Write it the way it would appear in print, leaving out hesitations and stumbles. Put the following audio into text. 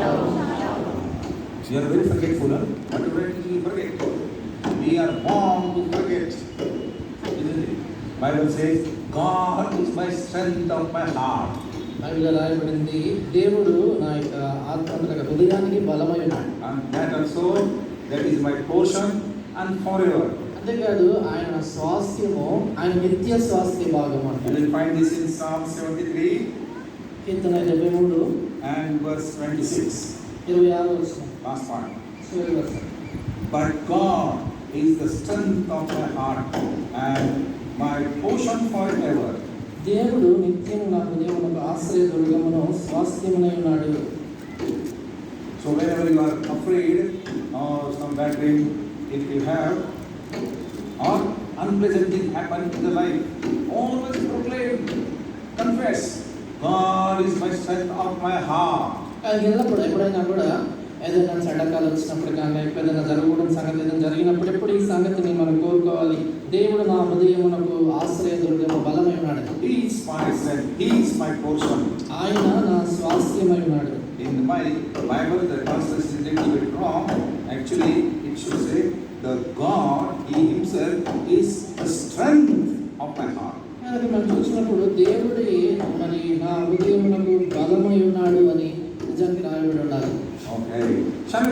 You are very forgetful, huh? Whatever it is, you forget. We are born to forget. Isn't it? Bible says, God is my strength of my heart. బైబిల్లో రాయబడింది, దేవుడు నా యొక్క ఆత్మ హృదయానికి బలమై ఉన్నాడు. And that also, that is my portion and forever. అంతేకాదు ఆయన స్వాస్థ్యము, ఆయన నిత్య స్వాస్థ్య భాగం You అంటారు. will find this in Psalm 73 Keerthana 73 and verse 26. 26వ వచనం. Last part. చివరి వచనం. But God is the strength of my heart and my portion forever. దేవుడు నిత్యము నా హృదయమునకు ఆశ్రయ దుర్గమును స్వాస్థ్యమునై ఉన్నాడు. So whenever you are afraid or some bad dream, if you have, or unpleasant thing happen in the life, always proclaim, confess, God is my strength of my heart. కానీ ఎల్లప్పుడు ఎప్పుడైనా కూడా ఏదైనా చెడ్డకాలు వచ్చినప్పుడు కానీ లేకపోతే ఏదైనా జరగకూడని సంగతి ఏదైనా జరిగినప్పుడు ఎప్పుడు ఈ సంగతిని మనం కోరుకోవాలి. దేవుడు నా హృదయమునకు ఆశ్రయ దుర్గము బలమై ఉన్నాడు. He is my strength, He is my portion. ఆయన నా స్వాస్థ్యమై ఉన్నాడు. In my Bible, the translation is a little bit wrong. Actually, it should say, the God, He Himself is the strength of my heart. అది మనం చూసినప్పుడు దేవుడే మరి నా హృదయమునకు బలమై ఉన్నాడు అని నిజానికి రాయబడి ఉండాలి. Okay. Shall we